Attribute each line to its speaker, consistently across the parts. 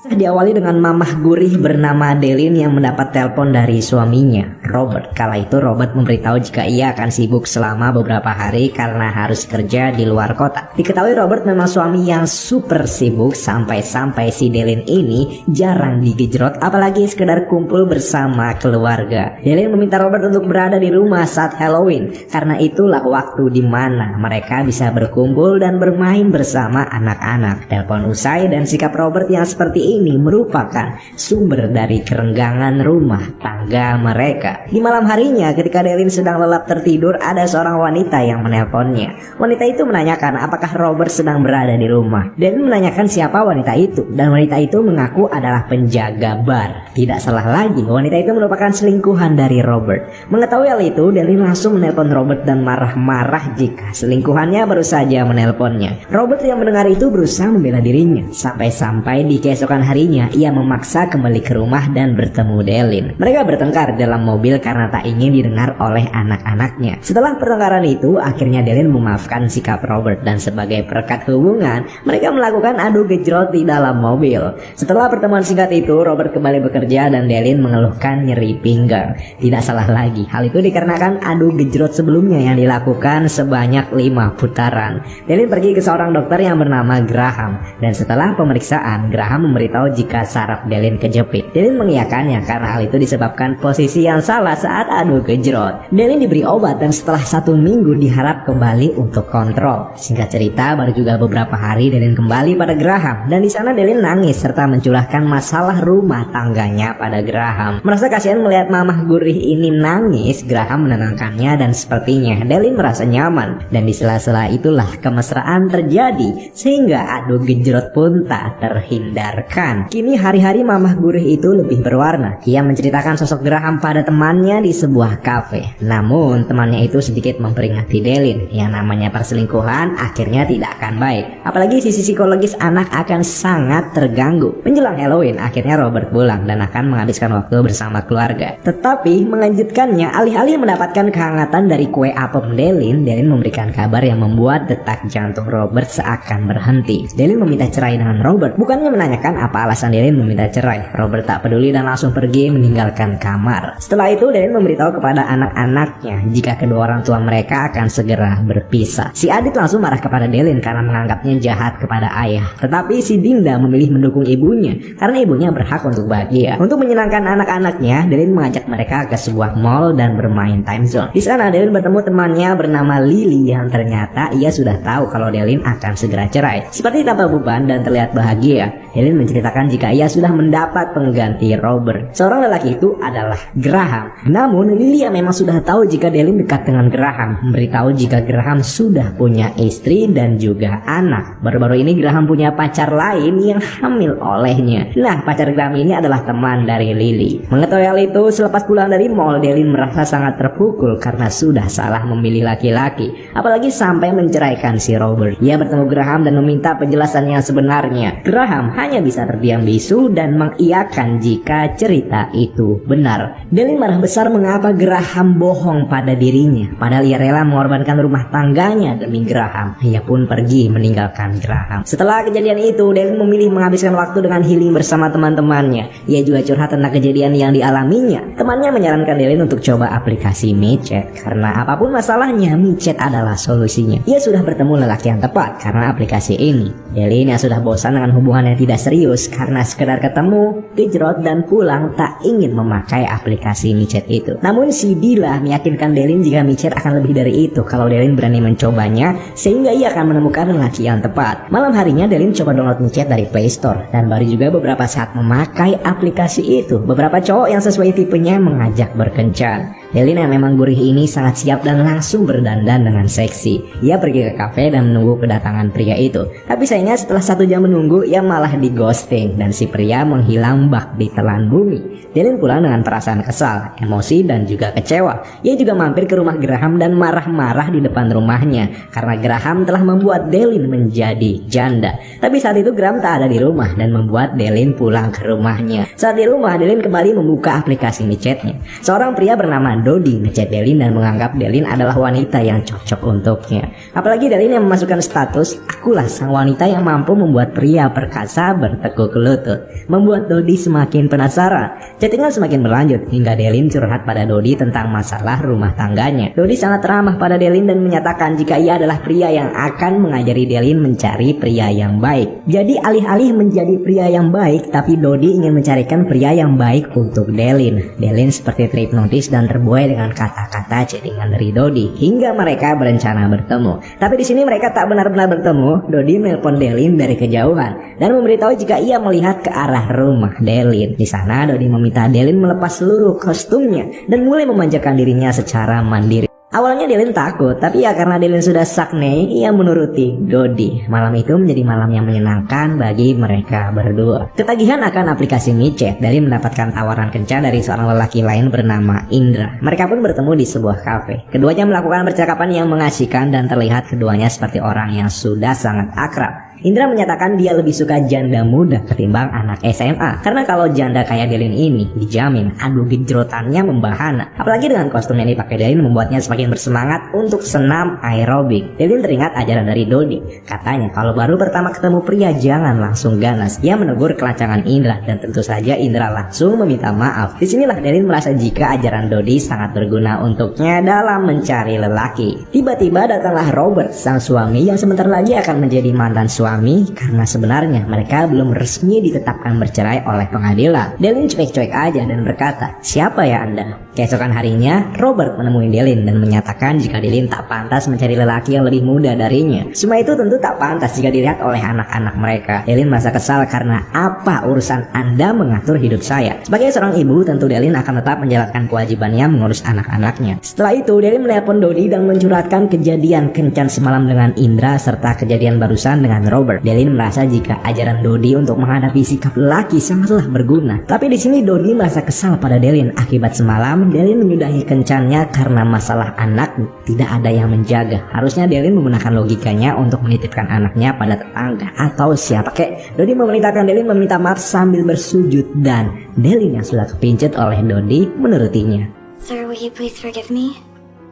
Speaker 1: Diawali dengan mamah gurih bernama Delin yang mendapat telepon dari suaminya, Robert. Kala itu Robert memberitahu jika ia akan sibuk selama beberapa hari karena harus kerja di luar kota. Diketahui Robert memang suami yang super sibuk sampai-sampai si Delin ini jarang digejrot apalagi sekedar kumpul bersama keluarga. Delin meminta Robert untuk berada di rumah saat Halloween karena itulah waktu di mana mereka bisa berkumpul dan bermain bersama anak-anak. Telepon usai dan sikap Robert yang seperti ini merupakan sumber dari kerenggangan rumah tangga mereka. Di malam harinya ketika Delin sedang lelap tertidur, ada seorang wanita yang menelponnya. Wanita itu menanyakan apakah Robert sedang berada di rumah. Delin menanyakan siapa wanita itu dan wanita itu mengaku adalah penjaga bar. Tidak salah lagi, wanita itu merupakan selingkuhan dari Robert. Mengetahui hal itu, Delin langsung menelpon Robert dan marah-marah jika selingkuhannya baru saja menelponnya. Robert yang mendengar itu berusaha membela dirinya sampai-sampai di keesokan harinya ia memaksa kembali ke rumah dan bertemu Delin. Mereka bertengkar dalam mobil karena tak ingin didengar oleh anak-anaknya. Setelah pertengkaran itu, akhirnya Delin memaafkan sikap Robert dan sebagai perekat hubungan, mereka melakukan adu gejrot di dalam mobil. Setelah pertemuan singkat itu, Robert kembali bekerja dan Delin mengeluhkan nyeri pinggang. Tidak salah lagi, hal itu dikarenakan adu gejrot sebelumnya yang dilakukan sebanyak 5 putaran. Delin pergi ke seorang dokter yang bernama Graham dan setelah pemeriksaan, Graham memberitahu jika saraf Delin kejepit. Delin mengiyakannya karena hal itu disebabkan posisi yang salah saat adu gejrot. Delin diberi obat dan setelah 1 minggu diharap kembali untuk kontrol. Singkat cerita, baru juga beberapa hari Delin kembali pada Graham dan di sana Delin nangis serta mencurahkan masalah rumah tangganya pada Graham. Merasa kasihan melihat mamah gurih ini nangis, Graham menenangkannya dan sepertinya Delin merasa nyaman dan di sela-sela itulah kemesraan terjadi sehingga adu gejrot pun tak terhindarkan. Kini hari-hari mamah gurih itu lebih berwarna. Ia menceritakan sosok Graham pada temannya di sebuah kafe. Namun temannya itu sedikit memperingati Delin yang namanya perselingkuhan akhirnya tidak akan baik. Apalagi sisi psikologis anak akan sangat terganggu. Menjelang Halloween akhirnya Robert pulang dan akan menghabiskan waktu bersama keluarga. Tetapi mengejutkannya, alih-alih mendapatkan kehangatan dari kue apem Delin, Delin memberikan kabar yang membuat detak jantung Robert seakan berhenti. Delin meminta cerai dengan Robert. Bukannya menanyakan apa alasan Delin meminta cerai. Robert tak peduli dan langsung pergi meninggalkan kamar. Setelah itu Delin memberitahu kepada anak-anaknya jika kedua orang tua mereka akan segera berpisah. Si Adit langsung marah kepada Delin karena menganggapnya jahat kepada ayah. Tetapi si Dinda memilih mendukung ibunya karena ibunya berhak untuk bahagia. Untuk menyenangkan anak-anaknya, Delin mengajak mereka ke sebuah mall dan bermain time zone. Di sana Delin bertemu temannya bernama Lily yang ternyata ia sudah tahu kalau Delin akan segera cerai. Seperti tanpa beban dan terlihat bahagia, Delin menceritakan jika ia sudah mendapat pengganti Robert. Seorang lelaki itu adalah Graham. Namun Lily yang memang sudah tahu jika Delin dekat dengan Graham memberitahu jika Graham sudah punya istri dan juga anak. Baru-baru ini Graham punya pacar lain yang hamil olehnya. Nah, pacar Graham ini adalah teman dari Lily. Mengetahui hal itu, selepas pulang dari mall, Delin merasa sangat terpukul karena sudah salah memilih laki-laki. Apalagi sampai menceraikan si Robert. Ia bertemu Graham dan meminta penjelasan yang sebenarnya. Graham hanya bisa terdiam bisu dan mengiyakan jika cerita itu benar. Delin marah besar mengapa Graham bohong pada dirinya. Padahal ia rela mengorbankan rumah tangganya demi Graham. Ia pun pergi meninggalkan Graham. Setelah kejadian itu, Delin memilih menghabiskan waktu dengan healing bersama teman-temannya. Ia juga curhat tentang kejadian yang dialaminya. Temannya menyarankan Delin untuk coba aplikasi micet karena apapun masalahnya, micet adalah solusinya. Ia sudah bertemu lelaki yang tepat karena aplikasi ini. Delin yang sudah bosan dengan hubungan yang tidak serius karena sekedar ketemu, gejrot dan pulang tak ingin memakai aplikasi micet itu. Namun si Dila meyakinkan Delin jika micet akan lebih dari itu kalau Delin berani mencobanya sehingga ia akan menemukan lelaki yang tepat. Malam harinya Delin coba download micet dari Play Store dan baru juga beberapa saat memakai aplikasi itu, beberapa cowok yang sesuai tipenya mengajak berkencan. Delin yang memang gurih ini sangat siap dan langsung berdandan dengan seksi. Ia pergi ke kafe dan menunggu kedatangan pria itu. Tapi sayangnya setelah 1 jam menunggu, ia malah di ghosting dan si pria menghilang bak di telan bumi. Delin pulang dengan perasaan kesal, emosi dan juga kecewa. Ia juga mampir ke rumah Graham dan marah-marah di depan rumahnya karena Graham telah membuat Delin menjadi janda. Tapi saat itu Graham tak ada di rumah dan membuat Delin pulang ke rumahnya. Saat di rumah, Delin kembali membuka aplikasi micetnya. Seorang pria bernama Dodi ngechat Delin dan menganggap Delin adalah wanita yang cocok untuknya. Apalagi Delin yang memasukkan status, "Akulah sang wanita yang mampu membuat pria perkasa bertekuk lutut," membuat Dodi semakin penasaran. Chattingan semakin berlanjut hingga Delin curhat pada Dodi tentang masalah rumah tangganya. Dodi sangat ramah pada Delin dan menyatakan jika ia adalah pria yang akan mengajari Delin mencari pria yang baik. Jadi alih-alih menjadi pria yang baik, tapi Dodi ingin mencarikan pria yang baik untuk Delin. Delin seperti terhipnotis dan terbuai dengan kata-kata chattingan dari Dodi hingga mereka berencana bertemu. Tapi di sini mereka tak benar-benar bertemu. Dodi menelpon Delin dari kejauhan dan memberitahu jika ia melihat ke arah rumah Delin. Di sana Dodi meminta Delin melepas seluruh kostumnya dan mulai memanjakan dirinya secara mandiri. Awalnya Delin takut, tapi ya karena Delin sudah sakne, ia menuruti Dodi. Malam itu menjadi malam yang menyenangkan bagi mereka berdua. Ketagihan akan aplikasi micet, Delin mendapatkan tawaran kencan dari seorang lelaki lain bernama Indra. Mereka pun bertemu di sebuah kafe. Keduanya melakukan percakapan yang mengasyikan dan terlihat keduanya seperti orang yang sudah sangat akrab. Indra menyatakan dia lebih suka janda muda ketimbang anak SMA. Karena kalau janda kayak Delin ini dijamin adu gejrotannya membahana. Apalagi dengan kostum yang dipakai Delin membuatnya semakin bersemangat untuk senam aerobik. Delin teringat ajaran dari Dodi. Katanya kalau baru pertama ketemu pria jangan langsung ganas. Ia menegur kelancangan Indra dan tentu saja Indra langsung meminta maaf. Disinilah Delin merasa jika ajaran Dodi sangat berguna untuknya dalam mencari lelaki. Tiba-tiba datanglah Robert, sang suami yang sebentar lagi akan menjadi mantan suami karena sebenarnya mereka belum resmi ditetapkan bercerai oleh pengadilan. Delin cuek-cuek aja dan berkata, "Siapa ya Anda?" Keesokan harinya, Robert menemui Delin dan menyatakan jika Delin tak pantas mencari lelaki yang lebih muda darinya. Semua itu tentu tak pantas jika dilihat oleh anak-anak mereka. Delin merasa kesal karena apa urusan Anda mengatur hidup saya. Sebagai seorang ibu, tentu Delin akan tetap menjalankan kewajibannya mengurus anak-anaknya. Setelah itu, Delin menelpon Dodi dan mencurhatkan kejadian kencan semalam dengan Indra serta kejadian barusan dengan Robert. Delin merasa jika ajaran Dodi untuk menghadapi sikap lelaki sangatlah berguna. Tapi di sini Dodi merasa kesal pada Delin akibat semalam Delin menyudahi kencannya karena masalah anak tidak ada yang menjaga. Harusnya Delin menggunakan logikanya untuk menitipkan anaknya pada tetangga atau siapa kek. Dodi memerintahkan Delin meminta maaf sambil bersujud dan Delin yang sudah kepincut oleh Dodi menurutinya.
Speaker 2: Sir, will you please forgive me?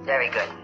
Speaker 3: Very good.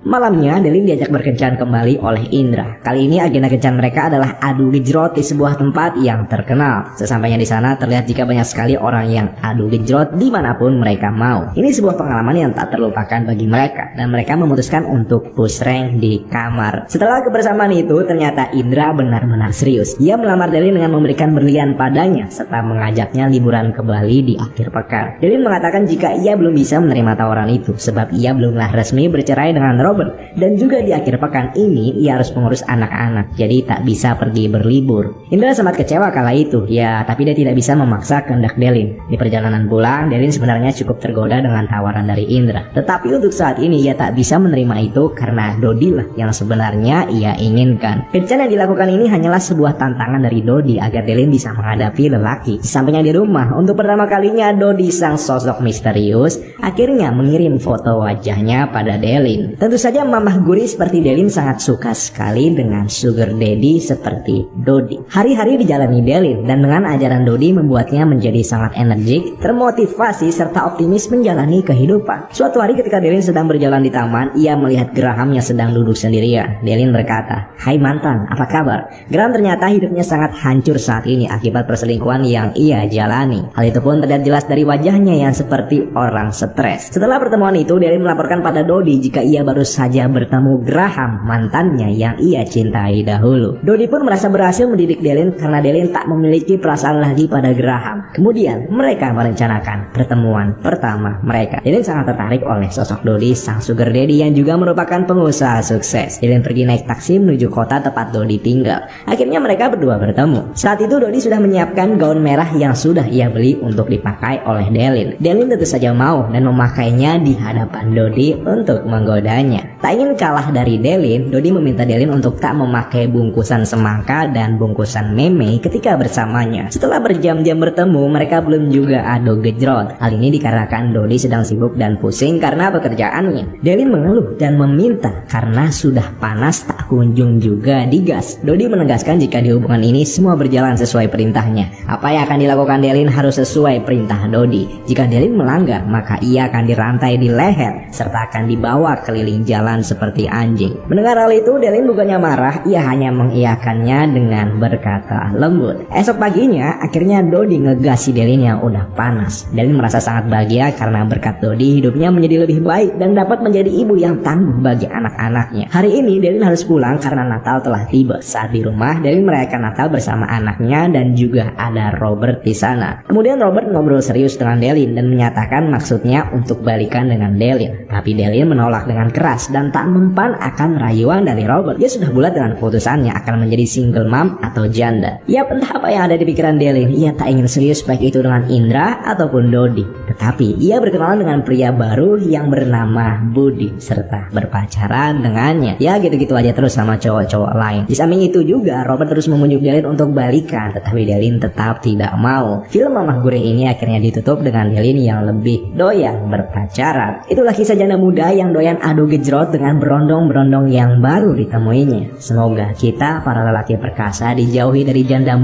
Speaker 1: Malamnya, Delin diajak berkencan kembali oleh Indra. Kali ini agenda kencan mereka adalah adu gejrot di sebuah tempat yang terkenal. Sesampainya di sana, terlihat jika banyak sekali orang yang adu gejrot dimanapun mereka mau. Ini sebuah pengalaman yang tak terlupakan bagi mereka, dan mereka memutuskan untuk push rank di kamar. Setelah kebersamaan itu, ternyata Indra benar-benar serius. Ia melamar Delin dengan memberikan berlian padanya, serta mengajaknya liburan ke Bali di akhir pekan. Delin mengatakan jika ia belum bisa menerima tawaran itu, sebab ia belumlah resmi bercerai dengan Robert. Dan juga di akhir pekan ini ia harus mengurus anak-anak, jadi tak bisa pergi berlibur. Indra sempat kecewa kala itu, ya tapi dia tidak bisa memaksa kehendak Delin. Di perjalanan pulang, Delin sebenarnya cukup tergoda dengan tawaran dari Indra. Tetapi untuk saat ini ia tak bisa menerima itu karena Dodi lah yang sebenarnya ia inginkan. Kencan yang dilakukan ini hanyalah sebuah tantangan dari Dodi agar Delin bisa menghadapi lelaki. Sampainya di rumah, untuk pertama kalinya Dodi sang sosok misterius akhirnya mengirim foto wajahnya pada Delin. Tentu saja Mamah Guri seperti Delin sangat suka sekali dengan sugar daddy seperti Dodi. Hari-hari dijalani Delin dan dengan ajaran Dodi membuatnya menjadi sangat energik, termotivasi serta optimis menjalani kehidupan. Suatu hari ketika Delin sedang berjalan di taman, ia melihat Graham yang sedang duduk sendirian. Delin berkata, "Hai mantan, apa kabar?" Graham ternyata hidupnya sangat hancur saat ini akibat perselingkuhan yang ia jalani. Hal itu pun terlihat jelas dari wajahnya yang seperti orang stres. Setelah pertemuan itu, Delin melaporkan pada Dodi jika ia baru saja bertemu Graham, mantannya yang ia cintai dahulu. Dodi pun merasa berhasil mendidik Delin karena Delin tak memiliki perasaan lagi pada Graham. Kemudian mereka merencanakan pertemuan pertama mereka. Delin sangat tertarik oleh sosok Dodi, sang sugar daddy yang juga merupakan pengusaha sukses. Delin pergi naik taksi menuju kota tempat Dodi tinggal. Akhirnya mereka berdua bertemu. Saat itu Dodi sudah menyiapkan gaun merah yang sudah ia beli untuk dipakai oleh Delin. Delin tentu saja mau dan memakainya di hadapan Dodi untuk menggodanya. cintanya. Tak ingin kalah dari Delin, Dodi meminta Delin untuk tak memakai bungkusan semangka dan bungkusan meme ketika bersamanya. Setelah berjam-jam bertemu, mereka belum juga adu gejrot. Hal ini dikarenakan Dodi sedang sibuk dan pusing karena pekerjaannya. Delin mengeluh dan meminta karena sudah panas tak kunjung juga digas. Dodi menegaskan jika di hubungan ini semua berjalan sesuai perintahnya. Apa yang akan dilakukan Delin harus sesuai perintah Dodi. Jika Delin melanggar, maka ia akan dirantai di leher serta akan dibawa keliling jalan seperti anjing. Mendengar hal itu, Delin bukannya marah, ia hanya mengiyakannya dengan berkata lembut. Esok paginya, akhirnya Dodi ngegas si Delin yang udah panas. Delin merasa sangat bahagia karena berkat Dodi hidupnya menjadi lebih baik dan dapat menjadi ibu yang tangguh bagi anak-anaknya. Hari ini Delin harus pulang karena Natal telah tiba. Saat di rumah, Delin merayakan Natal bersama anaknya dan juga ada Robert di sana. Kemudian Robert ngobrol serius dengan Delin dan menyatakan maksudnya untuk balikan dengan Delin. Tapi Delin menolak dengan keras dan tak mempan akan rayuan dari Robert. Dia sudah bulat dengan keputusannya akan menjadi single mom atau janda. Ya, entah apa yang ada di pikiran Delin. Ia tak ingin serius baik itu dengan Indra ataupun Dodi. Tetapi ia berkenalan dengan pria baru yang bernama Budi serta berpacaran dengannya. Ya gitu-gitu aja terus sama cowok-cowok lain. Di samping itu juga Robert terus memujuk Delin untuk balikan, tetapi Delin tetap tidak mau. Film Mamah Gurih ini akhirnya ditutup dengan Delin yang lebih doyan berpacaran. Itulah kisah janda muda yang doyan adu gejrot dengan berondong-berondong yang baru ditemuinya. Semoga kita para lelaki perkasa dijauhi dari janda muda